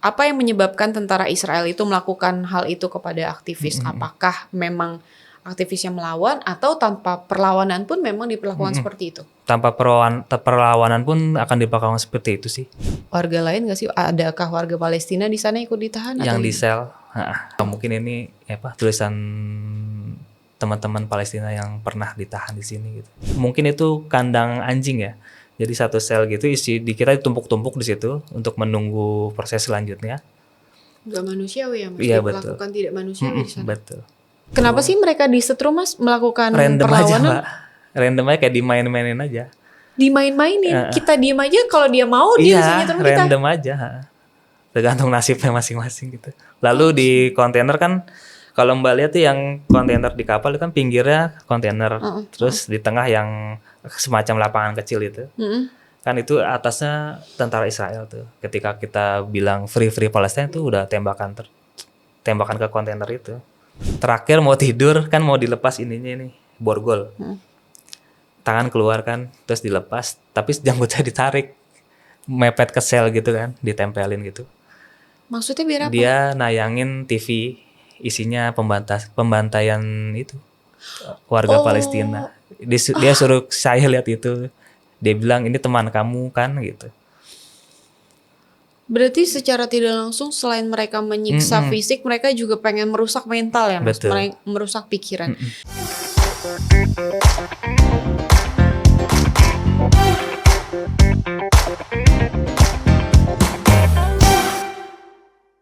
Apa yang menyebabkan tentara Israel itu melakukan hal itu kepada aktivis? Apakah memang aktivisnya melawan atau tanpa perlawanan pun memang diperlakukan seperti itu? Tanpa perlawanan pun akan diperlakukan seperti itu sih. Warga lain nggak sih? Adakah warga Palestina di sana ikut ditahan Yang atau di gimana? sel. Mungkin ini tulisan teman-teman Palestina yang pernah ditahan di sini gitu. Mungkin itu kandang anjing ya. Jadi satu sel gitu kita ditumpuk-tumpuk di situ untuk menunggu proses selanjutnya. Gak manusiawi ya Mas? Iya betul. Diperlakukan tidak manusiawi di sana. Betul. Kenapa sih mereka disetrum Mas melakukan Random aja perlawanan? Mbak. Random aja kayak dimain-mainin aja. Dimain-mainin. Kita diem aja, kalau dia mau dia bisa nyetrum kita. Random aja. Tergantung nasibnya masing-masing gitu. Lalu di kontainer kan, kalau Mbak lihat tuh yang kontainer di kapal itu kan pinggirnya kontainer, terus di tengah yang semacam lapangan kecil itu, kan itu atasnya tentara Israel tuh. Ketika kita bilang free Palestine tuh udah tembakan ke kontainer itu. Terakhir mau tidur kan mau dilepas ininya nih, borgol. Tangan keluar kan, terus dilepas, tapi janggutnya ditarik, mepet ke sel gitu kan, ditempelin gitu. Maksudnya biar apa? Dia nayangin TV isinya pembantaian itu warga Palestina. Dia suruh saya lihat itu. Dia bilang ini teman kamu kan gitu. Berarti secara tidak langsung selain mereka menyiksa fisik, mereka juga pengen merusak mental ya Mas? Betul. Merusak pikiran.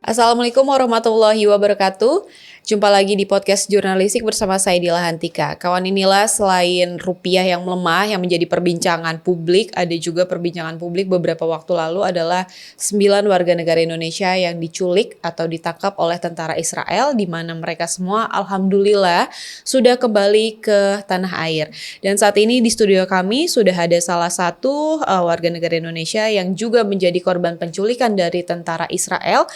Assalamualaikum warahmatullahi wabarakatuh. Jumpa lagi di podcast jurnalistik bersama saya Dila Hantika. Kawan inilah selain rupiah yang melemah yang menjadi perbincangan publik, ada juga perbincangan publik beberapa waktu lalu adalah 9 warga negara Indonesia yang diculik atau ditangkap oleh tentara Israel, di mana mereka semua alhamdulillah sudah kembali ke tanah air. Dan saat ini di studio kami sudah ada salah satu warga negara Indonesia yang juga menjadi korban penculikan dari tentara Israel,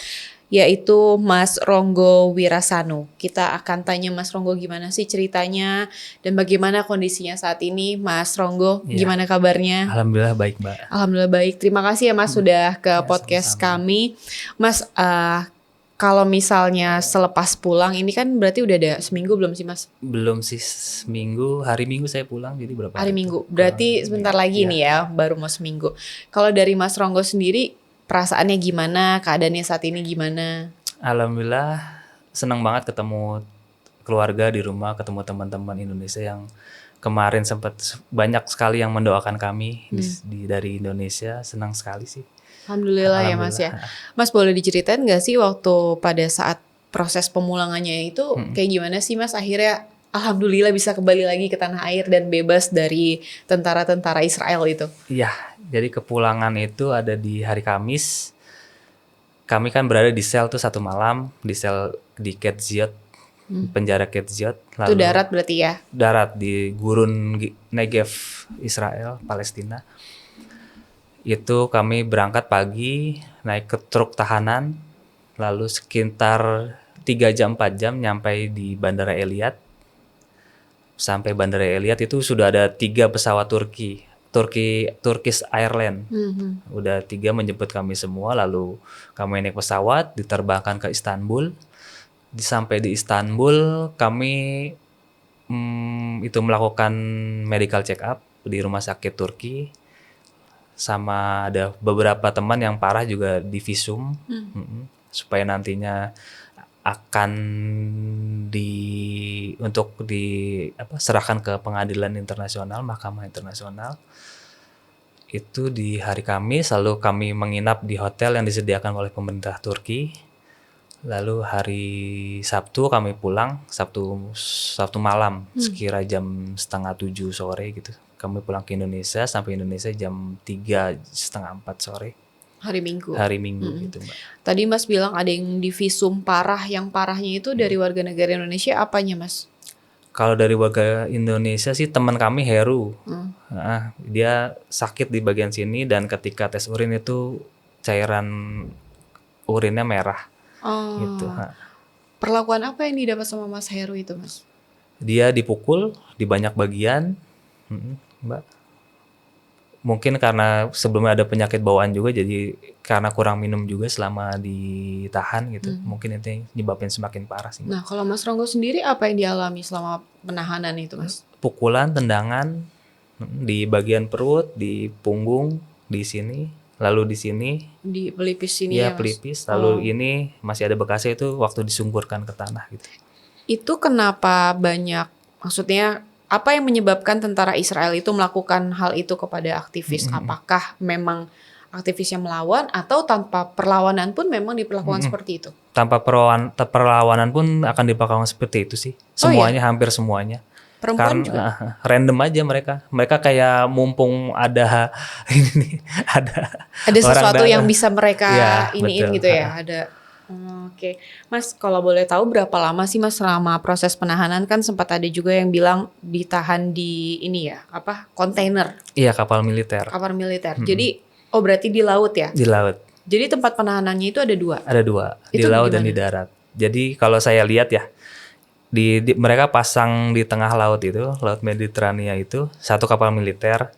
yaitu Mas Ronggo Wirasanu. Kita akan tanya Mas Ronggo gimana sih ceritanya dan bagaimana kondisinya saat ini. Mas Ronggo, gimana kabarnya? Alhamdulillah baik Mbak. Alhamdulillah baik. Terima kasih ya Mas sudah ke podcast kami. Mas, kalau misalnya selepas pulang, ini kan berarti udah ada seminggu belum sih Mas? Belum sih, seminggu, hari Minggu saya pulang, jadi berapa hari Minggu. Berarti sebentar lagi nih ya, baru mau seminggu. Kalau dari Mas Ronggo sendiri, perasaannya gimana? Keadaannya saat ini gimana? Alhamdulillah senang banget ketemu keluarga di rumah, ketemu teman-teman Indonesia yang kemarin sempat banyak sekali yang mendoakan kami dari Indonesia. Senang sekali sih. Alhamdulillah ya Mas ya. Mas boleh diceritain gak sih waktu pada saat proses pemulangannya itu kayak gimana sih Mas akhirnya alhamdulillah bisa kembali lagi ke tanah air dan bebas dari tentara-tentara Israel itu? Iya, jadi kepulangan itu ada di hari Kamis. Kami kan berada di sel tuh satu malam, di sel di Ketziot, penjara Ketziot. Itu darat berarti ya? Darat di Gurun Negev, Israel, Palestina. Itu kami berangkat pagi, naik ke truk tahanan, lalu sekitar 3 jam 4 jam nyampe di Bandara Eilat. Sampai Bandara Eilat itu sudah ada 3 pesawat Turkish Airlines. Udah 3 menjemput kami semua, lalu kami naik pesawat diterbangkan ke Istanbul. Sampai di Istanbul kami itu melakukan medical check up di rumah sakit Turki. Sama ada beberapa teman yang parah juga di visum, supaya nantinya akan serahkan ke pengadilan internasional, mahkamah internasional. Itu di hari Kamis, lalu kami menginap di hotel yang disediakan oleh pemerintah Turki. Lalu hari Sabtu kami pulang, Sabtu malam, sekira jam 6:30 sore gitu. Kami pulang ke Indonesia, sampai Indonesia jam 3:30-4 sore. Hari Minggu Gitu Mbak. Tadi Mas bilang ada yang divisum parah. Yang parahnya itu dari warga negara Indonesia apanya Mas? Kalau dari warga Indonesia sih teman kami Heru. Dia sakit di bagian sini dan ketika tes urin itu cairan urinnya merah. Gitu. Perlakuan apa yang didapat sama Mas Heru itu Mas? Dia dipukul di banyak bagian, Mbak. mungkin karena sebelumnya ada penyakit bawaan juga, jadi karena kurang minum juga selama ditahan gitu. Mungkin itu yang nyebabin semakin parah sih. Nah, kalau Mas Ronggo sendiri apa yang dialami selama penahanan itu, Mas? Pukulan, tendangan di bagian perut, di punggung, di sini, lalu di sini, Di pelipis sini ya, ya Mas? pelipis, lalu ini masih ada bekasnya itu waktu disungkurkan ke tanah gitu. Itu kenapa banyak, maksudnya apa yang menyebabkan tentara Israel itu melakukan hal itu kepada aktivis? Apakah memang aktivis yang melawan atau tanpa perlawanan pun memang diperlakukan seperti itu? Tanpa perlawanan pun akan diperlakukan seperti itu sih. Oh iya? Semuanya, hampir semuanya. Perempuan juga? Karena random aja mereka. Mereka kayak mumpung ada ini nih, ada Ada orang sesuatu datang. yang bisa mereka Iya, iniin betul. gitu ya? Ada. Oke, Mas, kalau boleh tahu berapa lama sih Mas selama proses penahanan? Kan sempat ada juga yang bilang ditahan di ini ya, apa, kontainer Iya, kapal militer kapal militer. Jadi, oh berarti di laut ya? di laut. Jadi tempat penahanannya itu ada 2. Ada 2, di Itu laut dan gimana? di darat. Jadi kalau saya lihat ya, mereka pasang di tengah laut itu, laut Mediterania itu, satu kapal militer.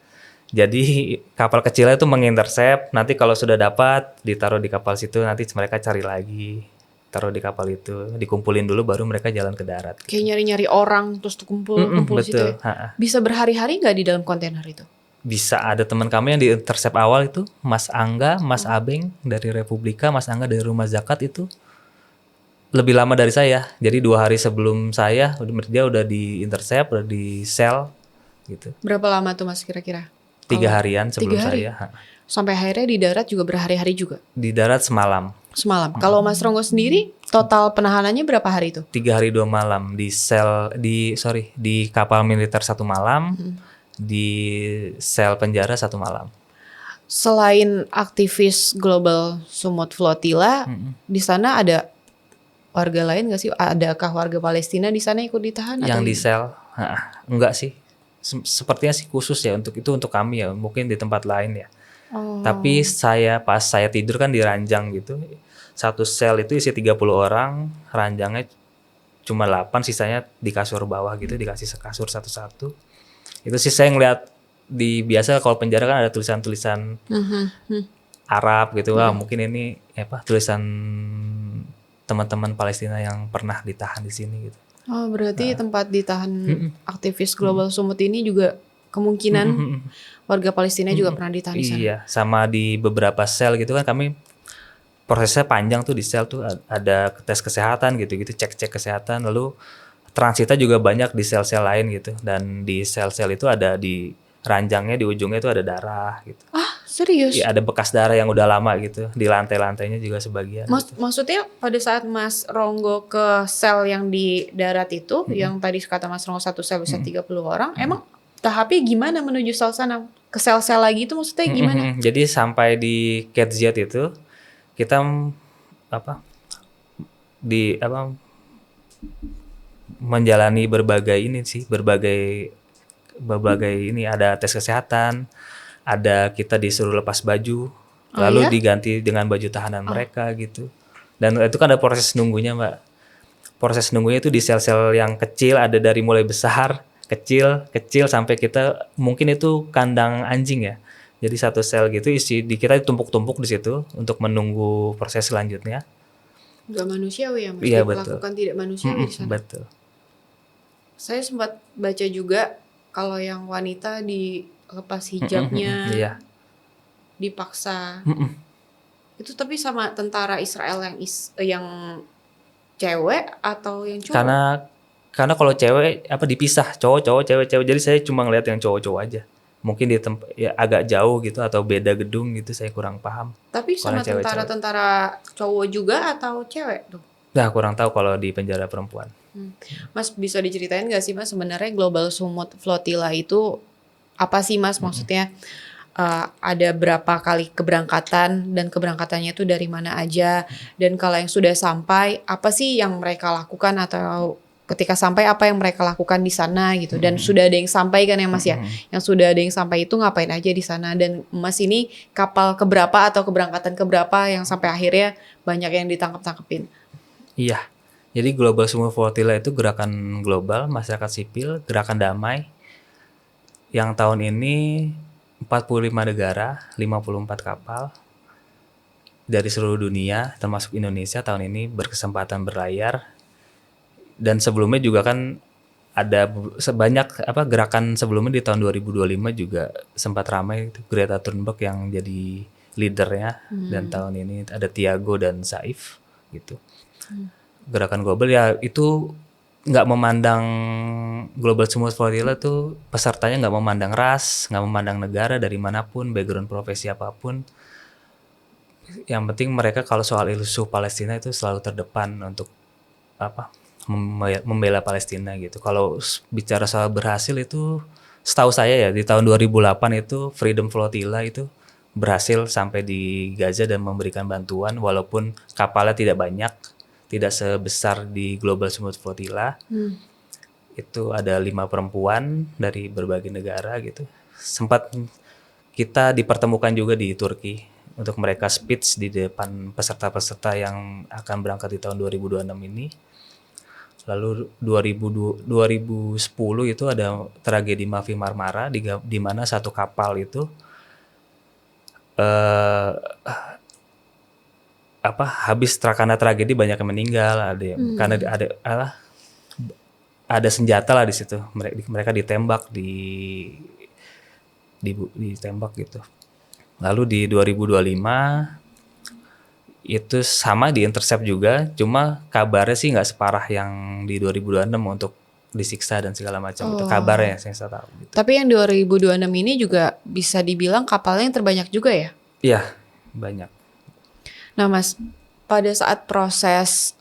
Jadi kapal kecilnya itu mengintersep, nanti kalau sudah dapat ditaruh di kapal situ, nanti mereka cari lagi, taruh di kapal itu, dikumpulin dulu baru mereka jalan ke darat. Kayak nyari-nyari orang terus kumpul situ Betul. ya? Bisa berhari-hari nggak di dalam kontainer itu? Bisa, ada teman kami yang di intercept awal itu, Mas Angga, Mas Abeng dari Republika, Mas Angga dari Rumah Zakat itu lebih lama dari saya. Jadi 2 hari sebelum saya, dia udah di intercept, udah di sel gitu. Berapa lama tuh Mas kira-kira? 3 harian sebelum 3 hari? saya. Sampai akhirnya di darat juga berhari-hari juga? Di darat semalam. Semalam. Kalau Mas Ronggo sendiri, total penahanannya berapa hari itu? 3 hari 2 malam di di kapal militer 1 malam, di sel penjara 1 malam. Selain aktivis Global Sumut Flotilla, di sana ada warga lain nggak sih? Adakah warga Palestina di sana ikut ditahan? Yang atau di sel, enggak sih. Sepertinya sih khusus ya untuk kami ya, mungkin di tempat lain ya. Tapi pas saya tidur kan di ranjang gitu. Satu sel itu isi 30 orang, ranjangnya cuma 8, sisanya di kasur bawah gitu, dikasih kasur satu-satu. Itu sih saya ngeliat biasa kalau penjara kan ada tulisan-tulisan Arab gitu. Wah, mungkin ini tulisan teman-teman Palestina yang pernah ditahan di sini gitu. Oh, berarti tempat ditahan aktivis Global Sumut ini juga kemungkinan warga Palestina juga pernah ditahan di sana. Iya, sama di beberapa sel gitu kan kami prosesnya panjang tuh di sel tuh, ada tes kesehatan gitu-gitu, cek-cek kesehatan, lalu transitnya juga banyak di sel-sel lain gitu, dan di sel-sel itu ada di ranjangnya di ujungnya itu ada darah gitu. Ah, serius? Iya, ada bekas darah yang udah lama gitu, di lantai-lantainya juga sebagian. Gitu. Maksudnya pada saat Mas Ronggo ke sel yang di darat itu, yang tadi kata Mas Ronggo satu sel bisa 30 orang, emang tahapnya gimana menuju sel sana? Ke sel-sel lagi itu maksudnya gimana? Jadi sampai di KZ itu kita menjalani berbagai ini, ada tes kesehatan, ada kita disuruh lepas baju, lalu diganti dengan baju tahanan mereka gitu. Dan itu kan ada proses nunggunya, Mbak. Proses nunggunya itu di sel-sel yang kecil, ada dari mulai besar, kecil sampai kita mungkin itu kandang anjing ya. Jadi satu sel gitu kita ditumpuk-tumpuk di situ untuk menunggu proses selanjutnya. Gak manusiawi ya, Mas? Iya, diperlakukan tidak manusiawi di sana. Betul. Saya sempat baca juga kalau yang wanita dilepas hijabnya, dipaksa. Itu tapi sama tentara Israel yang cewek atau yang cowok? Karena kalau cewek dipisah, cowok cewek. Jadi saya cuma ngeliat yang cowok-cowok aja. Mungkin di tempat ya agak jauh gitu atau beda gedung gitu, saya kurang paham. Tapi sama tentara-tentara cowok juga atau cewek tuh? Nah, kurang tahu kalau di penjara perempuan. Mas bisa diceritain gak sih Mas sebenarnya Global Sumut Flotilla itu apa sih Mas? Maksudnya ada berapa kali keberangkatan dan keberangkatannya itu dari mana aja, dan kalau yang sudah sampai apa sih yang mereka lakukan, atau ketika sampai apa yang mereka lakukan di sana gitu, dan sudah ada yang sampai kan ya Mas ya, yang sudah ada yang sampai itu ngapain aja di sana, dan Mas ini kapal keberapa atau keberangkatan keberapa yang sampai akhirnya banyak yang ditangkap-tangkepin? Iya, jadi Global Sumut Flotilla itu gerakan global masyarakat sipil, gerakan damai yang tahun ini 45 negara, 54 kapal dari seluruh dunia termasuk Indonesia tahun ini berkesempatan berlayar. Dan sebelumnya juga kan ada sebanyak gerakan sebelumnya di tahun 2025 juga sempat ramai itu Greta Thunberg yang jadi leadernya. Dan tahun ini ada Tiago dan Saif gitu. Gerakan global ya itu nggak memandang Global Smooth Flotilla tuh pesertanya nggak memandang ras, nggak memandang negara dari manapun, background profesi apapun. Yang penting mereka kalau soal isu Palestina itu selalu terdepan untuk membela Palestina gitu. Kalau bicara soal berhasil itu setahu saya ya di tahun 2008 itu Freedom Flotilla itu berhasil sampai di Gaza dan memberikan bantuan walaupun kapalnya tidak banyak, tidak sebesar di Global Smooth Flotilla. Itu ada 5 perempuan dari berbagai negara gitu. Sempat kita dipertemukan juga di Turki untuk mereka speech di depan peserta-peserta yang akan berangkat di tahun 2026 ini. Lalu 2010 itu ada tragedi Mavi Marmara di mana satu kapal itu habis karena tragedi banyak yang meninggal, karena ada senjata lah di situ. Mereka ditembak ditembak gitu. Lalu di 2025 itu sama di intercept juga, cuma kabarnya sih nggak separah yang di 2026 untuk disiksa dan segala macam. Itu kabarnya yang saya tahu. Gitu. Tapi yang 2026 ini juga bisa dibilang kapalnya yang terbanyak juga ya? Iya, banyak. Nah Mas, pada saat proses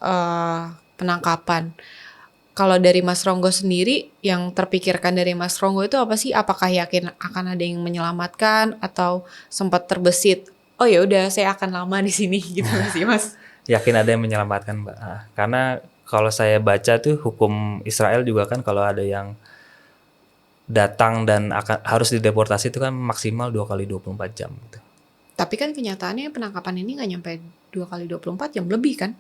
penangkapan, kalau dari Mas Ronggo sendiri, yang terpikirkan dari Mas Ronggo itu apa sih? Apakah yakin akan ada yang menyelamatkan atau sempat terbesit? Oh ya udah, saya akan lama di sini gitu sih Mas. Yakin ada yang menyelamatkan, Mbak. Karena kalau saya baca tuh hukum Israel juga kan kalau ada yang datang dan harus dideportasi itu kan maksimal 2 kali 24 jam gitu. Tapi kan kenyataannya penangkapan ini nggak nyampe 2 kali 24 jam lebih kan?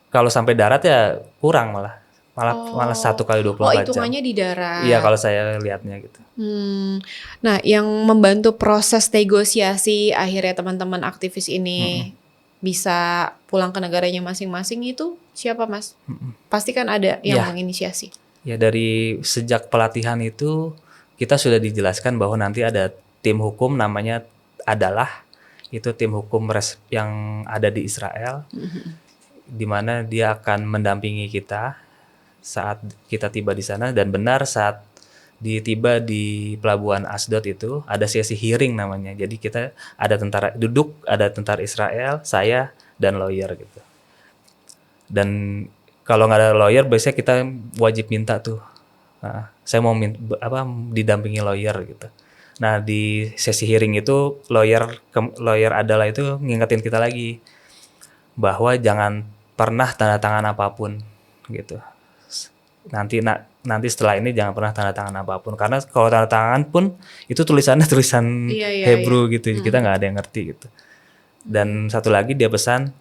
Kalau sampai darat ya kurang malah 1 kali 24 jam. Oh, hitungannya di darat. Iya, kalau saya lihatnya gitu. Nah, yang membantu proses negosiasi akhirnya teman-teman aktivis ini bisa pulang ke negaranya masing-masing itu siapa, Mas? Pasti kan ada yang menginisiasi. Ya, dari sejak pelatihan itu kita sudah dijelaskan bahwa nanti ada tim hukum namanya Adalah. Itu tim hukum yang ada di Israel. Di mana dia akan mendampingi kita saat kita tiba di sana, dan benar saat tiba di pelabuhan Asdod itu ada sesi hearing namanya. Jadi kita ada ada tentara Israel, saya dan lawyer gitu. Dan kalau nggak ada lawyer biasanya kita wajib minta tuh. Nah, saya mau didampingi lawyer gitu. Nah, di sesi hearing itu lawyer Adalah itu ngingetin kita lagi bahwa jangan pernah tanda tangan apapun gitu. Nanti setelah ini jangan pernah tanda tangan apapun, karena kalau tanda tangan pun itu tulisannya tulisan Hebrew gitu, kita nggak ada yang ngerti gitu. Dan satu lagi dia pesan,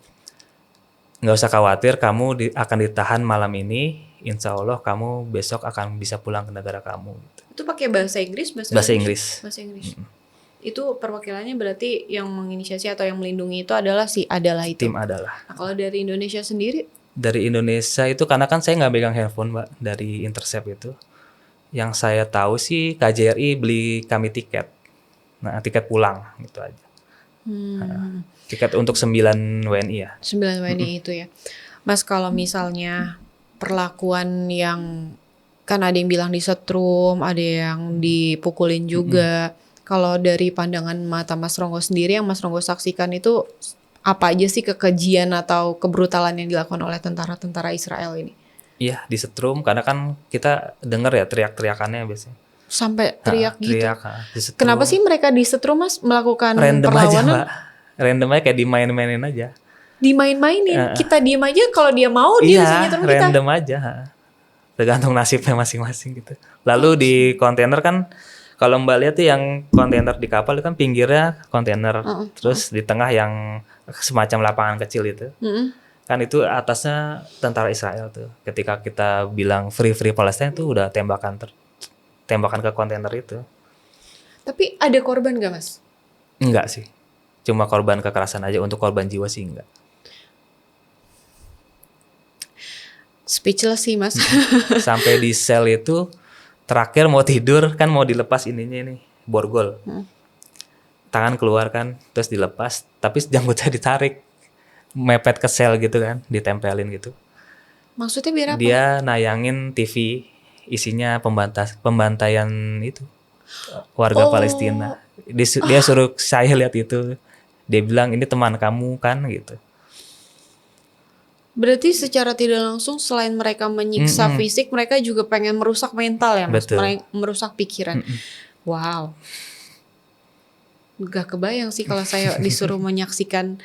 nggak usah khawatir, kamu akan ditahan malam ini, insya Allah kamu besok akan bisa pulang ke negara kamu. Gitu. Itu pakai bahasa Inggris? Bahasa Inggris. Itu perwakilannya berarti yang menginisiasi atau yang melindungi itu adalah si Adalah itu? Tim Adalah. Nah, kalau dari Indonesia sendiri? Dari Indonesia itu karena kan saya nggak pegang handphone, Mbak, dari intercept itu. Yang saya tahu sih KJRI beli kami tiket. Nah, tiket pulang gitu aja. Tiket untuk 9 WNI ya. 9 WNI itu ya. Mas, kalau misalnya perlakuan yang kan ada yang bilang disetrum, ada yang dipukulin juga. Kalau dari pandangan mata Mas Ronggo sendiri, yang Mas Ronggo saksikan itu apa aja sih kekejian atau kebrutalan yang dilakukan oleh tentara-tentara Israel ini? Iya, disetrum karena kan kita dengar ya teriak-teriakannya biasanya. Sampai teriak gitu? Teriak, Kenapa sih mereka disetrum, Mas, melakukan random perlawanan? Aja, Mbak. Random aja, kayak dimain-mainin aja. Dimain-mainin? Kita diem aja, kalau dia mau dia bisa nyetrum kita? Iya, random aja. Tergantung nasibnya masing-masing gitu. Lalu di kontainer kan, kalau Mbak lihat tuh yang kontainer di kapal itu kan pinggirnya kontainer, terus di tengah yang semacam lapangan kecil itu, kan itu atasnya tentara Israel tuh. Ketika kita bilang free Palestine tuh udah tembakan ke kontainer itu. Tapi ada korban gak Mas? Enggak sih. Cuma korban kekerasan aja, untuk korban jiwa sih enggak. Speechless sih Mas. Sampai di sel itu terakhir mau tidur kan, mau dilepas ininya nih, borgol. Tangan keluar kan, terus dilepas, tapi janggutnya ditarik. Mepet ke sel gitu kan, ditempelin gitu. Maksudnya biar apa? Dia nayangin TV isinya pembantaian itu warga Palestina. Dia suruh saya lihat itu. Dia bilang ini teman kamu kan gitu. Berarti secara tidak langsung selain mereka menyiksa fisik, mereka juga pengen merusak mental ya Mas? Betul. Merusak pikiran. Wow. Gak kebayang sih kalau saya disuruh menyaksikan.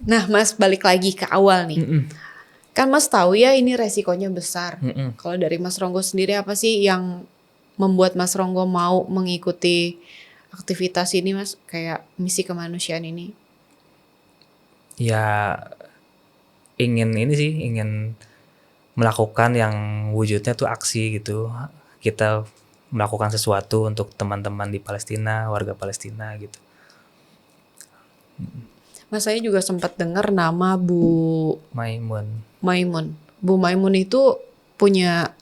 Nah Mas, balik lagi ke awal nih. Kan Mas tahu ya ini resikonya besar. Kalau dari Mas Ronggo sendiri apa sih yang membuat Mas Ronggo mau mengikuti aktivitas ini Mas? Kayak misi kemanusiaan ini. Ya ingin melakukan yang wujudnya tuh aksi gitu. Kita melakukan sesuatu untuk teman-teman di Palestina, warga Palestina gitu. Mas, saya juga sempat dengar nama Bu Maimun. Bu Maimun itu punya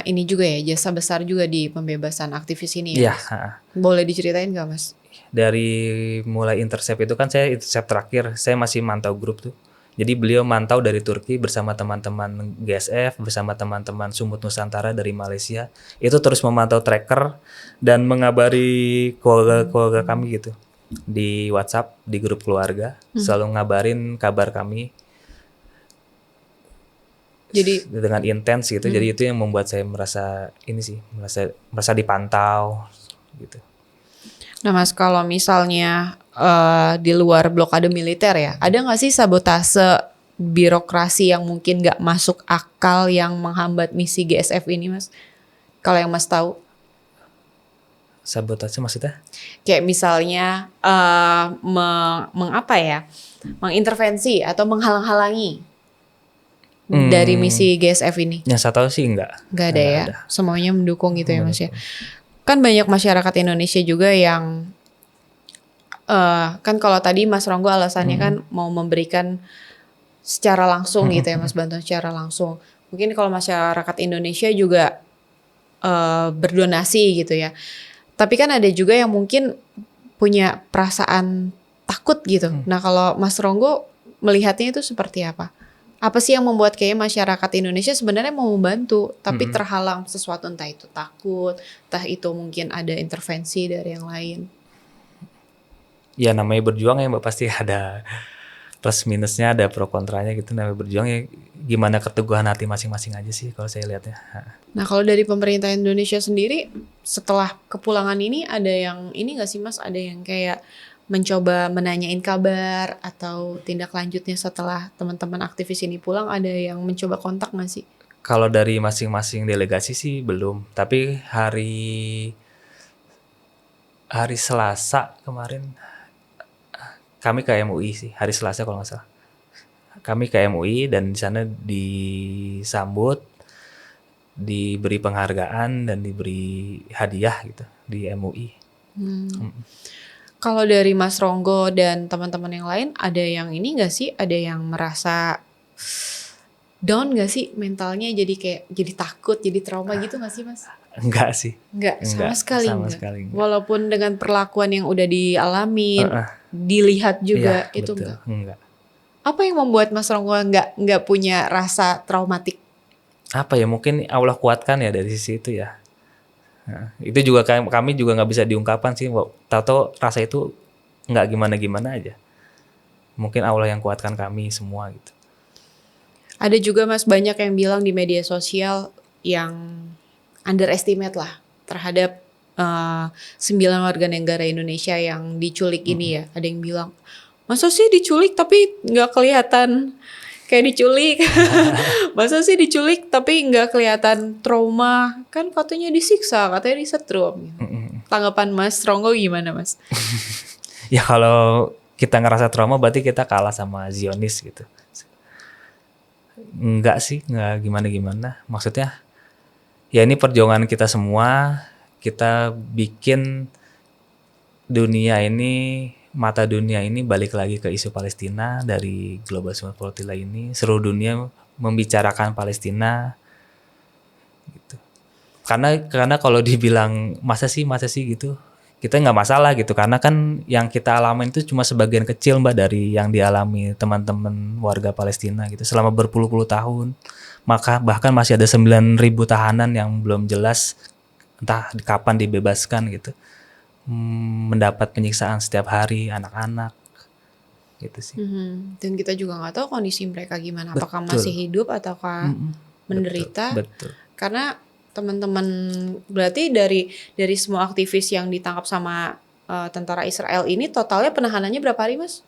ini juga ya, jasa besar juga di pembebasan aktivis ini ya. Iya. Boleh diceritain gak Mas? Dari mulai intercept itu kan, saya intercept terakhir, saya masih mantau grup tuh. Jadi beliau mantau dari Turki bersama teman-teman GSF, bersama teman-teman Sumut Nusantara dari Malaysia. Itu terus memantau tracker dan mengabari keluarga kami gitu. Di WhatsApp, di grup keluarga, selalu ngabarin kabar kami. Jadi dengan intens gitu. Jadi itu yang membuat saya merasa merasa dipantau gitu. Nah Mas, kalau misalnya di luar blokade militer ya, ada nggak sih sabotase birokrasi yang mungkin nggak masuk akal yang menghambat misi GSF ini Mas? Kalau yang Mas tahu? Sabotase maksudnya? Kayak misalnya mengintervensi atau menghalang-halangi dari misi GSF ini. Yang saya tahu sih enggak. Enggak ada ya. Semuanya mendukung gitu ya Mas ya. Kan banyak masyarakat Indonesia juga yang kan kalau tadi Mas Ronggo alasannya kan mau memberikan secara langsung gitu ya Mas, bantuan secara langsung. Mungkin kalau masyarakat Indonesia juga berdonasi gitu ya. Tapi kan ada juga yang mungkin punya perasaan takut gitu. Nah kalau Mas Ronggo melihatnya itu seperti apa? Apa sih yang membuat kayak masyarakat Indonesia sebenarnya mau membantu, tapi terhalang sesuatu, entah itu takut, entah itu mungkin ada intervensi dari yang lain. Ya namanya berjuang ya Mbak, pasti ada plus minusnya, ada pro kontranya gitu. Namanya berjuang ya gimana keteguhan hati masing-masing aja sih kalau saya lihatnya. Nah kalau dari pemerintah Indonesia sendiri setelah kepulangan ini ada yang ini gak sih Mas, ada yang kayak mencoba menanyain kabar atau tindak lanjutnya setelah teman-teman aktivis ini pulang, ada yang mencoba kontak gak sih? Kalau dari masing-masing delegasi sih belum, tapi hari Selasa kemarin kami ke MUI sih, hari Selasa kalau nggak salah. Kami ke MUI dan di sana disambut, diberi penghargaan dan diberi hadiah gitu di MUI. Kalau dari Mas Ronggo dan teman-teman yang lain, ada yang ini nggak sih? Ada yang merasa down nggak sih mentalnya? Jadi takut, jadi trauma gitu nggak sih Mas? Enggak sih. Enggak, sama sekali enggak. Walaupun dengan perlakuan yang udah dialamin, dilihat juga ya, itu betul. Enggak. Apa yang membuat Mas Ronggo nggak punya rasa traumatik? Apa ya, mungkin Allah kuatkan ya dari sisi itu ya. Nah, itu juga kami juga nggak bisa diungkapkan sih. Tahu-tahu rasa itu nggak gimana-gimana aja. Mungkin Allah yang kuatkan kami semua gitu. Ada juga Mas, banyak yang bilang di media sosial yang underestimate lah terhadap 9 warga negara Indonesia yang diculik ini ya. Ada yang bilang, masa sih diculik tapi nggak kelihatan kayak diculik? Masa sih diculik tapi nggak kelihatan trauma? Kan katanya disiksa, katanya disetrum. Tanggapan Mas Ronggo gimana Mas? Ya kalau kita ngerasa trauma berarti kita kalah sama Zionis gitu. Enggak sih, enggak gimana-gimana. Maksudnya Ya ini perjuangan kita semua, kita bikin mata dunia ini balik lagi ke isu Palestina dari Global Summit Flotilla ini. Seluruh dunia membicarakan Palestina gitu. Karena kalau dibilang masa sih gitu, kita nggak masalah gitu, karena kan yang kita alamin itu cuma sebagian kecil Mbak dari yang dialami teman-teman warga Palestina gitu selama berpuluh-puluh tahun. Maka bahkan masih ada 9.000 tahanan yang belum jelas entah kapan dibebaskan gitu. Mendapat penyiksaan setiap hari, anak-anak gitu sih. Dan kita juga nggak tahu kondisi mereka gimana, apakah Betul. masih hidup ataukah menderita. Betul. Karena teman-teman berarti dari semua aktivis yang ditangkap sama tentara Israel ini totalnya penahanannya berapa hari Mas?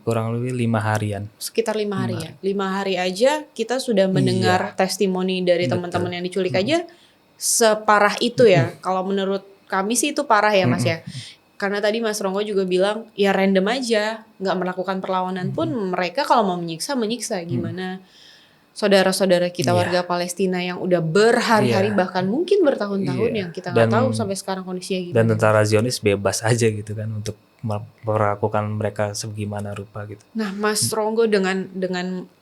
Kurang lebih 5 harian. Sekitar 5 hari ya. 5 hari aja kita sudah mendengar testimoni dari teman-teman yang diculik aja separah itu ya. Kalau menurut kami sih itu parah ya Mas ya. Karena tadi Mas Ronggo juga bilang ya random aja, nggak melakukan perlawanan pun mereka kalau mau menyiksa gimana saudara-saudara kita warga Palestina yang udah berhari-hari bahkan mungkin bertahun-tahun yang kita nggak tahu sampai sekarang kondisinya gimana. Dan tentara Zionis bebas aja gitu kan untuk melakukan mereka sebagaimana rupa gitu. Nah, Mas Ronggo dengan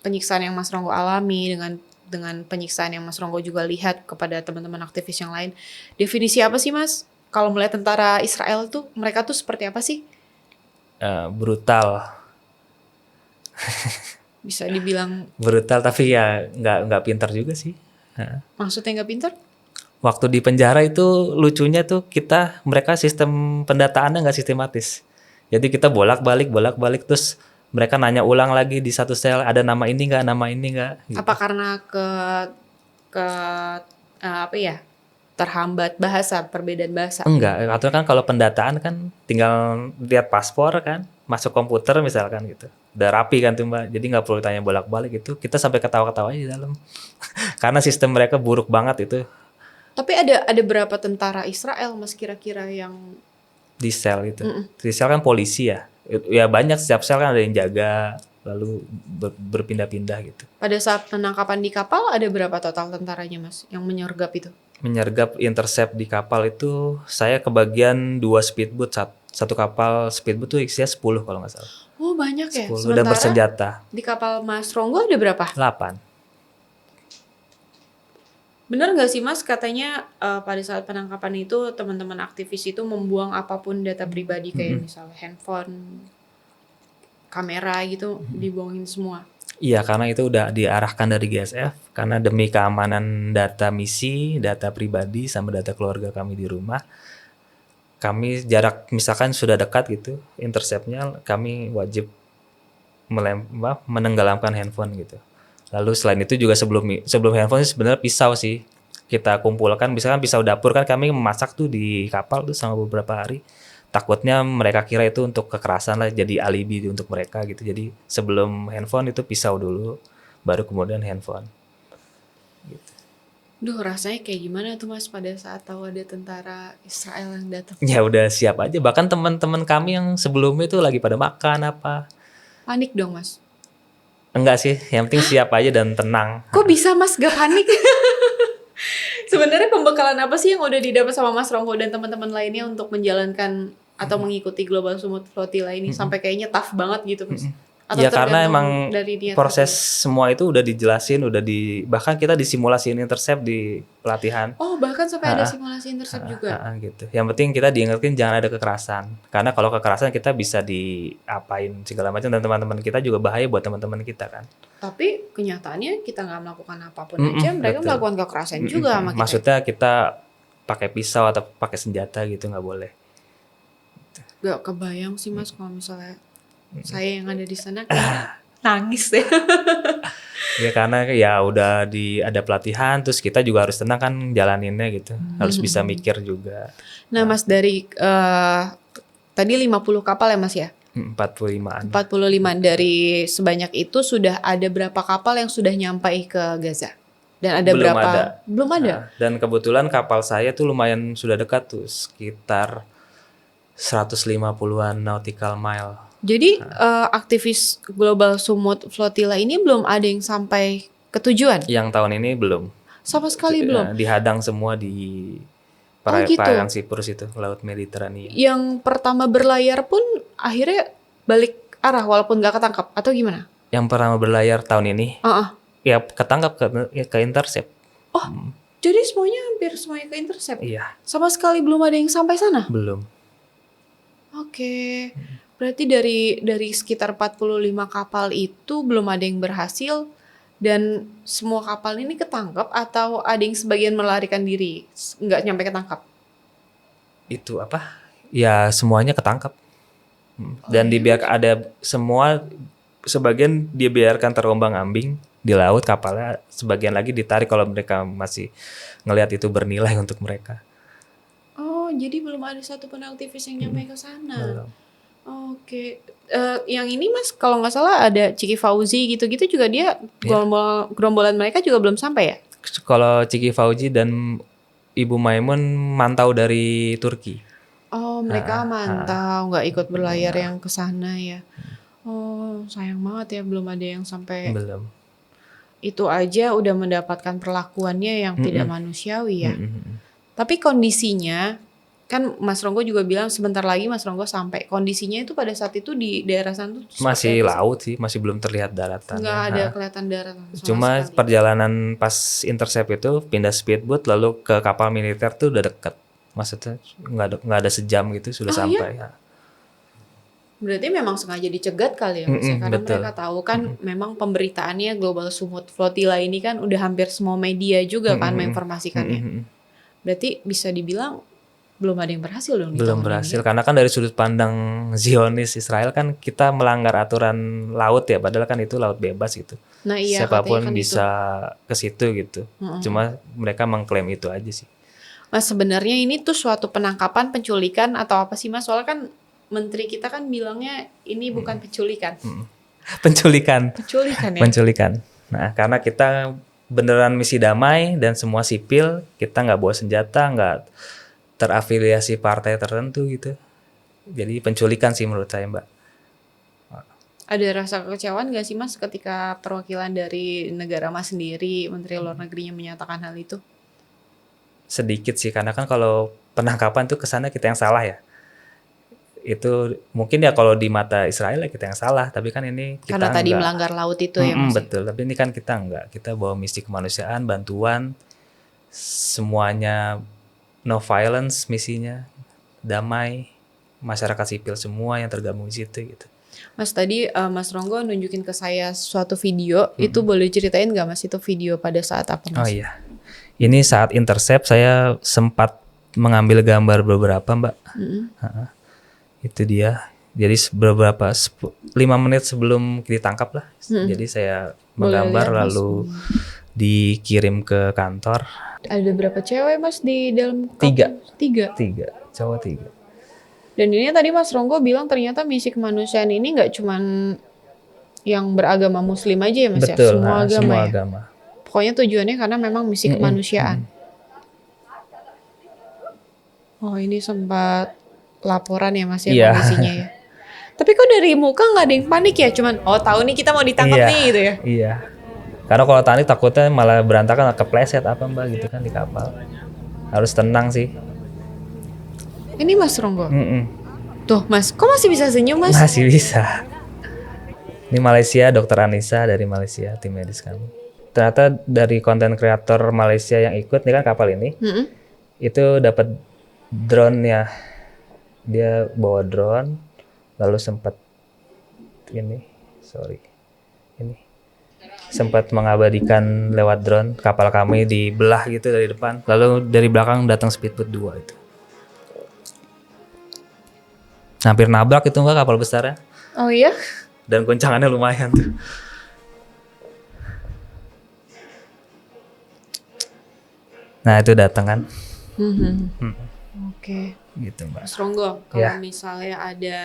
penyiksaan yang Mas Ronggo alami, dengan penyiksaan yang Mas Ronggo juga lihat kepada teman-teman aktivis yang lain, definisi apa sih Mas? Kalau melihat tentara Israel tuh, mereka tuh seperti apa sih? Brutal. Bisa dibilang brutal, tapi ya nggak pintar juga sih. Maksudnya nggak pintar? Waktu di penjara itu lucunya tuh mereka sistem pendataannya nggak sistematis. Jadi kita bolak-balik terus mereka nanya ulang lagi di satu sel, ada nama ini nggak? Gitu. Apa karena apa ya? Terhambat bahasa, perbedaan bahasa? Enggak, atau kan kalau pendataan kan tinggal lihat paspor kan, masuk komputer misalkan gitu. Udah rapi kan tuh Mbak, jadi nggak perlu tanya bolak-balik itu. Kita sampai ketawa-ketawa aja di dalam. Karena sistem mereka buruk banget itu. Tapi ada berapa tentara Israel Mas kira-kira yang di sel itu? Di sel kan polisi ya. Ya banyak, setiap sel kan ada yang jaga, lalu berpindah-pindah gitu. Pada saat penangkapan di kapal ada berapa total tentaranya Mas yang menyergap itu? Menyergap intercept di kapal itu saya kebagian 2 speedboat, satu kapal speedboat tuh isinya 10 kalau nggak salah. Oh banyak ya? 10 dan bersenjata. Di kapal Mas Ronggo ada berapa? 8. Benar nggak sih Mas katanya pada saat penangkapan itu teman-teman aktivis itu membuang apapun data pribadi kayak misalnya handphone, kamera gitu dibuangin semua? Iya, karena itu udah diarahkan dari GSF karena demi keamanan data misi, data pribadi sama data keluarga kami di rumah. Kami jarak misalkan sudah dekat gitu interceptnya, kami wajib menenggelamkan handphone gitu. Lalu selain itu juga sebelum handphone sebenarnya pisau sih kita kumpulkan, misalkan pisau dapur kan kami memasak tuh di kapal tuh selama beberapa hari. Takutnya mereka kira itu untuk kekerasan lah, jadi alibi untuk mereka gitu. Jadi sebelum handphone itu pisau dulu, baru kemudian handphone. Gitu. Duh rasanya kayak gimana tuh Mas pada saat tahu ada tentara Israel yang datang? Ya udah siap aja, bahkan teman-teman kami yang sebelumnya itu lagi pada makan apa. Panik dong Mas? Enggak sih, yang penting siap aja dan tenang. Kok bisa Mas gak panik? Sebenarnya pembekalan apa sih yang udah didapat sama Mas Ronggo dan teman-teman lainnya untuk menjalankan atau mengikuti Global Summit Flotilla ini sampai kayaknya tough banget gitu Mas? Atau ya karena emang dari proses semua itu udah dijelasin, bahkan kita disimulasiin intercept di pelatihan. Oh bahkan sampai ada simulasi intercept juga? Gitu. Yang penting kita diingetin jangan ada kekerasan. Karena kalau kekerasan kita bisa diapain segala macam dan teman-teman kita juga bahaya buat teman-teman kita kan. Tapi kenyataannya kita nggak melakukan apapun aja, mereka melakukan kekerasan juga sama kita. Maksudnya kita pakai pisau atau pakai senjata gitu nggak boleh. Gak kebayang sih Mas kalau misalnya saya yang ada di sana kayak nangis deh. Ya karena ya udah ada pelatihan, terus kita juga harus tenang kan jalaninnya gitu. Harus bisa mikir juga. Nah Mas dari tadi 50 kapal ya Mas ya? 45-an. 45 dari sebanyak itu sudah ada berapa kapal yang sudah nyampai ke Gaza? Dan ada Belum ada. Dan kebetulan kapal saya tuh lumayan sudah dekat tuh, sekitar 150-an nautical mile. Jadi aktivis Global Summit Flotilla ini belum ada yang sampai ke tujuan? Yang tahun ini belum. Sama sekali belum. Dihadang semua di gitu. perairan Siprus itu, Laut Mediterania. Yang pertama berlayar pun akhirnya balik arah walaupun nggak ketangkap atau gimana? Yang pertama berlayar tahun ini, ya ketangkap ke intercept. Jadi hampir semuanya ke intercept? Iya. Sama sekali belum ada yang sampai sana? Belum. Oke. Berarti dari sekitar 45 kapal itu belum ada yang berhasil dan semua kapal ini ketangkap atau ada yang sebagian melarikan diri, nggak nyampe ketangkap? Itu apa? Ya semuanya ketangkap. Dan dibiarkan ada semua, sebagian dibiarkan terombang-ambing di laut kapalnya, sebagian lagi ditarik kalau mereka masih ngelihat itu bernilai untuk mereka. Oh, jadi belum ada satu pun aktivis yang nyampe ke sana. Belum. Oke. Yang ini Mas, kalau nggak salah ada Ciki Fauzi gitu-gitu juga dia gerombolan mereka juga belum sampai ya? Kalau Ciki Fauzi dan Ibu Maimun mantau dari Turki. Oh, mereka mantau, nggak ikut berlayar yang ke sana ya. Oh, sayang banget ya belum ada yang sampai. Belum. Itu aja udah mendapatkan perlakuannya yang tidak manusiawi ya. Tapi kondisinya, kan Mas Ronggo juga bilang sebentar lagi Mas Ronggo sampai. Kondisinya itu pada saat itu di daerah sana tuh masih laut sih, masih belum terlihat daratan. Nggak ada kelihatan daratan sama Cuma sekali. perjalanan pas intercept itu pindah speedboat lalu ke kapal militer tuh udah deket. Maksudnya nggak ada sejam gitu sudah sampai. Ya? Berarti memang sengaja dicegat kali ya Mas ya? Karena betul. mereka tahu kan memang pemberitaannya Global Sumut Flotilla ini kan udah hampir semua media juga kan menginformasikannya. Berarti bisa dibilang belum ada yang berhasil dong. Belum berhasil karena kan dari sudut pandang Zionis Israel kan kita melanggar aturan laut ya, padahal kan itu laut bebas gitu. Nah iya, siapapun kan bisa ke situ gitu. Cuma mereka mengklaim itu aja sih. Mas, sebenarnya ini tuh suatu penangkapan, penculikan atau apa sih Mas? Soalnya kan menteri kita kan bilangnya ini bukan penculikan. Penculikan. Penculikan ya? Penculikan. Nah, karena kita beneran misi damai dan semua sipil, kita nggak bawa senjata, nggak terafiliasi partai tertentu gitu. Jadi penculikan sih menurut saya, Mbak. Ada rasa kekecewaan gak sih Mas ketika perwakilan dari negara Mas sendiri, Menteri Luar Negerinya menyatakan hal itu? Sedikit sih, karena kan kalau penangkapan tuh kesana kita yang salah ya. Itu mungkin ya kalau di mata Israel ya kita yang salah, tapi kan ini kita karena tadi melanggar laut itu ya Mas. Betul, tapi ini kan kita enggak. Kita bawa misi kemanusiaan, bantuan, semuanya no violence misinya, damai, masyarakat sipil semua yang tergabung di situ gitu. Mas, tadi Mas Ronggo nunjukin ke saya suatu video, itu boleh ceritain gak Mas itu video pada saat apa Mas? Oh iya, ini saat intercept saya sempat mengambil gambar beberapa Mbak. Itu dia. Jadi beberapa 5 menit sebelum ditangkap lah. Jadi saya menggambar lalu dikirim ke kantor. Ada berapa cewek Mas di dalam kapal? 3. Cowok 3. Dan ini tadi Mas Ronggo bilang ternyata misi kemanusiaan ini nggak cuman yang beragama Muslim aja ya Mas. Betul, ya? Semua agama. Pokoknya tujuannya karena memang misi kemanusiaan. Oh, ini sempat laporan ya Mas ya kondisinya ya. Tapi kok dari muka nggak ada yang panik ya? Cuman tahu nih kita mau ditangkap nih gitu ya. Iya. Karena kalau panik takutnya malah berantakan, kepleset apa Mbak gitu kan di kapal. Harus tenang sih. Ini Mas Ronggo. Tuh Mas, kok masih bisa senyum Mas? Masih bisa. Ini Malaysia, Dokter Anissa dari Malaysia, tim medis kami. Ternyata dari konten kreator Malaysia yang ikut nih kan kapal ini, itu dapat drone ya. Dia bawa drone, lalu sempat sempat mengabadikan lewat drone kapal kami dibelah gitu dari depan. Lalu dari belakang datang speedboat 2 itu. Hampir nabrak itu Mbak kapal besarnya. Oh iya? Dan goncangannya lumayan tuh. Nah itu datang kan. Oke. Gitu Mbak. Mas Ronggo, kalau misalnya ada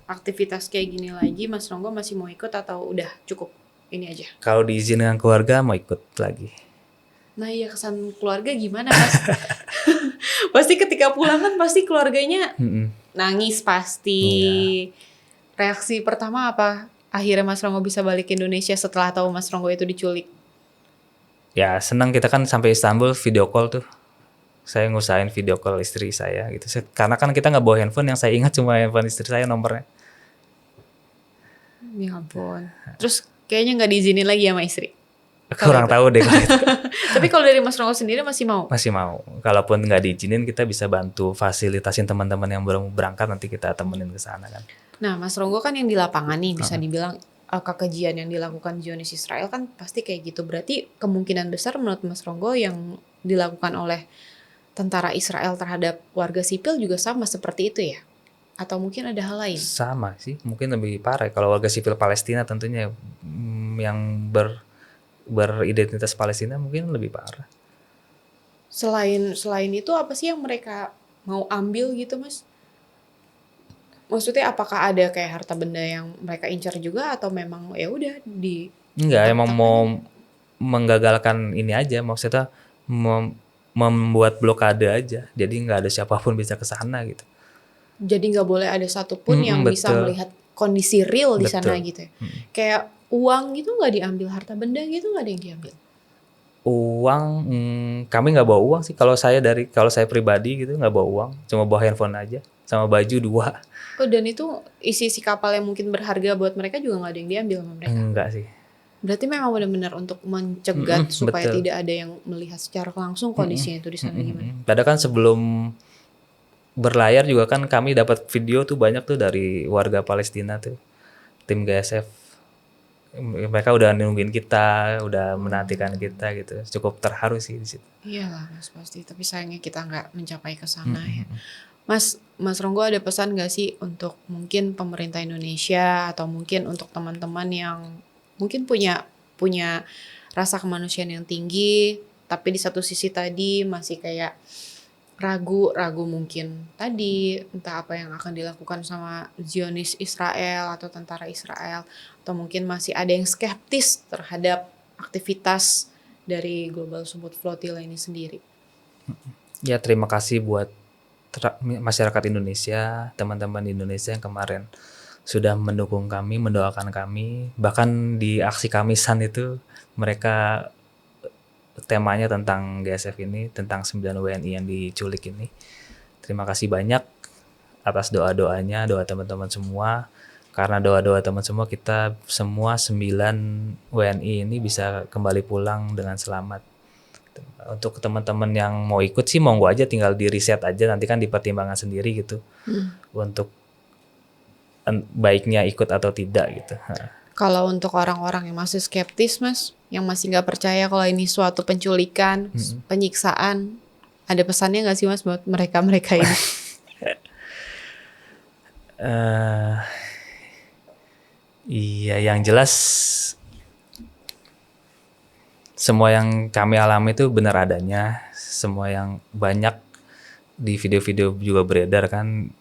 aktivitas kayak gini lagi, Mas Ronggo masih mau ikut atau udah cukup ini aja? Kalau diizinkan keluarga mau ikut lagi. Nah iya, kesan keluarga gimana Mas? Pasti ketika pulang kan pasti keluarganya nangis pasti. Reaksi pertama apa? Akhirnya Mas Ronggo bisa balik ke Indonesia setelah tahu Mas Ronggo itu diculik. ya senang kita kan sampai Istanbul video call tuh. Saya ngusahain video call istri saya gitu. Karena kan kita nggak bawa handphone, yang saya ingat cuma handphone istri saya nomornya. Ya ampun. Terus kayaknya nggak diizinin lagi sama istri. Kurang tahu deh kalau itu. Tapi kalau dari Mas Ronggo sendiri masih mau? Masih mau. Kalaupun nggak diizinin kita bisa bantu fasilitasin teman-teman yang belum berangkat, nanti kita temenin ke sana kan. Nah, Mas Ronggo kan yang di lapangan nih, bisa dibilang kekejian yang dilakukan Zionis Israel kan pasti kayak gitu. Berarti kemungkinan besar menurut Mas Ronggo yang dilakukan oleh tentara Israel terhadap warga sipil juga sama seperti itu ya? Atau mungkin ada hal lain? Sama sih, mungkin lebih parah kalau warga sipil Palestina tentunya yang beridentitas Palestina mungkin lebih parah. Selain itu apa sih yang mereka mau ambil gitu, Mas? Maksudnya apakah ada kayak harta benda yang mereka incar juga atau memang ya udah Enggak, emang ditangkap mau aja? menggagalkan ini aja, maksudnya membuat blokade aja. Jadi nggak ada siapapun bisa ke sana gitu. Jadi nggak boleh ada satupun yang bisa Betul. melihat kondisi real di sana Betul. gitu ya. Kayak uang gitu nggak diambil, harta benda gitu nggak ada yang diambil. Uang, kami nggak bawa uang sih. Kalau saya pribadi gitu nggak bawa uang, cuma bawa handphone aja sama baju 2. Oh, dan itu isi kapal yang mungkin berharga buat mereka juga nggak ada yang diambil sama mereka. Enggak sih. Berarti memang benar-benar untuk mencegat supaya Betul. tidak ada yang melihat secara langsung kondisinya itu di sana gimana. Padahal kan sebelum berlayar juga kan kami dapat video tuh banyak tuh dari warga Palestina tuh, tim GSF. Mereka udah nungguin kita, udah menantikan kita gitu. Cukup terharu sih di situ. Iyalah Mas pasti, tapi sayangnya kita nggak mencapai ke sana ya. Mas Ronggo ada pesan gak sih untuk mungkin pemerintah Indonesia atau mungkin untuk teman-teman yang mungkin punya rasa kemanusiaan yang tinggi, tapi di satu sisi tadi masih kayak ragu mungkin tadi entah apa yang akan dilakukan sama Zionis Israel atau tentara Israel, atau mungkin masih ada yang skeptis terhadap aktivitas dari Global Support Flotilla ini sendiri. Ya terima kasih buat masyarakat Indonesia, teman-teman di Indonesia yang kemarin sudah mendukung kami, mendoakan kami. Bahkan di aksi Kamisan itu mereka temanya tentang GSF ini, tentang 9 WNI yang diculik ini. Terima kasih banyak atas doa-doanya, doa teman-teman semua. Karena doa-doa teman semua, kita semua 9 WNI ini bisa kembali pulang dengan selamat. Untuk teman-teman yang mau ikut sih monggo aja, tinggal di riset aja, nanti kan dipertimbangkan sendiri gitu. Untuk baiknya ikut atau tidak gitu. Kalau untuk orang-orang yang masih skeptis Mas, yang masih nggak percaya kalau ini suatu penculikan, penyiksaan, ada pesannya nggak sih Mas buat mereka-mereka ini? Iya, yang jelas semua yang kami alami itu benar adanya. Semua yang banyak di video-video juga beredar kan,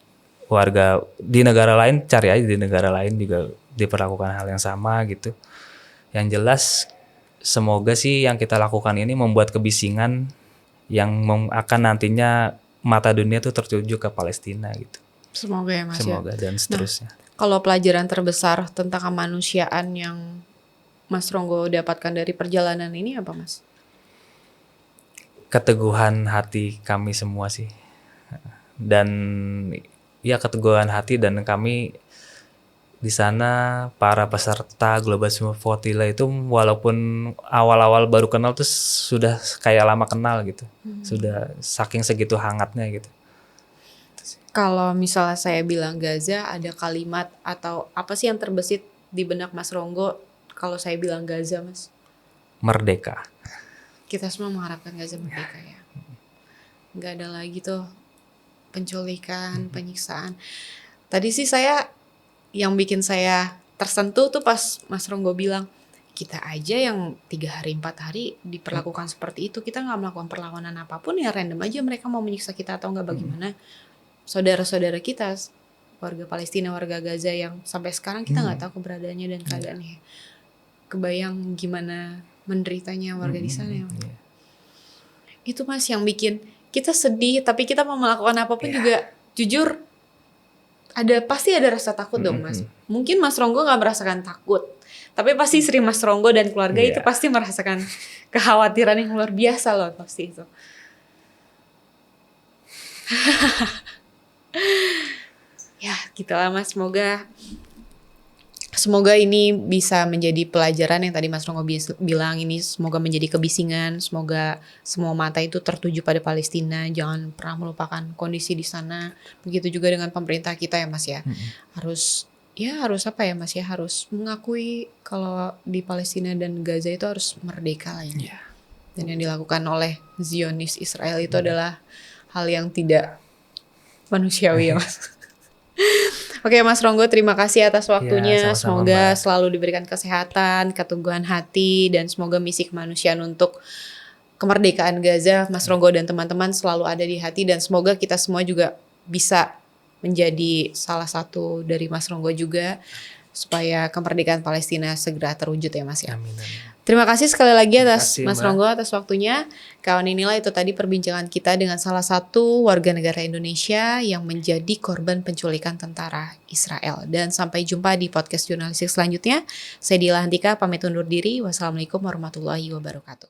warga di negara lain, cari aja di negara lain juga diperlakukan hal yang sama gitu. Yang jelas semoga sih yang kita lakukan ini membuat kebisingan yang akan nantinya mata dunia tuh tertuju ke Palestina gitu. Semoga ya Mas. Semoga dan seterusnya. Kalau pelajaran terbesar tentang kemanusiaan yang Mas Ronggo dapatkan dari perjalanan ini apa Mas? Keteguhan hati kami semua sih. Dan ya keteguhan hati, dan kami di sana para peserta Global Support Flotilla itu walaupun awal-awal baru kenal tuh sudah kayak lama kenal gitu. Sudah saking segitu hangatnya gitu. Kalau misalnya saya bilang Gaza, ada kalimat atau apa sih yang terbesit di benak Mas Ronggo kalau saya bilang Gaza Mas? Merdeka. Kita semua mengharapkan Gaza merdeka ya. Nggak ada lagi tuh penculikan, penyiksaan. Tadi sih yang bikin saya tersentuh tuh pas Mas Ronggo bilang, kita aja yang 3 hari 4 hari diperlakukan seperti itu, kita nggak melakukan perlawanan apapun, ya random aja mereka mau menyiksa kita atau nggak, bagaimana saudara-saudara kita warga Palestina, warga Gaza yang sampai sekarang kita nggak tahu keberadaannya dan keadaannya. Kebayang gimana menderitanya warga di sana ya. Itu Mas yang bikin kita sedih, tapi kita mau melakukan apapun juga jujur pasti ada rasa takut dong Mas. Mungkin Mas Ronggo nggak merasakan takut, tapi pasti istri Mas Ronggo dan keluarga itu pasti merasakan kekhawatiran yang luar biasa loh pasti itu. Ya gitulah Mas, semoga ini bisa menjadi pelajaran yang tadi Mas Ronggo bilang, ini semoga menjadi kebisingan, semoga semua mata itu tertuju pada Palestina, jangan pernah melupakan kondisi di sana. Begitu juga dengan pemerintah kita ya Mas ya. Harus apa ya Mas ya, harus mengakui kalau di Palestina dan Gaza itu harus merdeka lah ini. Dan yang dilakukan oleh Zionis Israel itu adalah hal yang tidak manusiawi ya Mas. Oke Mas Ronggo, terima kasih atas waktunya. Sama-sama, Semoga Mbak. selalu diberikan kesehatan, keteguhan hati, dan semoga misi kemanusiaan untuk kemerdekaan Gaza, Mas Ronggo dan teman-teman selalu ada di hati, dan semoga kita semua juga bisa menjadi salah satu dari Mas Ronggo juga, supaya kemerdekaan Palestina segera terwujud ya Mas ya. Amin. Terima kasih sekali lagi Terima atas kasih, Mas Mbak. Ronggo atas waktunya. Kawan, inilah itu tadi perbincangan kita dengan salah satu warga negara Indonesia yang menjadi korban penculikan tentara Israel. Dan sampai jumpa di podcast jurnalistik selanjutnya. Saya Dila Hantika pamit undur diri. Wassalamualaikum warahmatullahi wabarakatuh.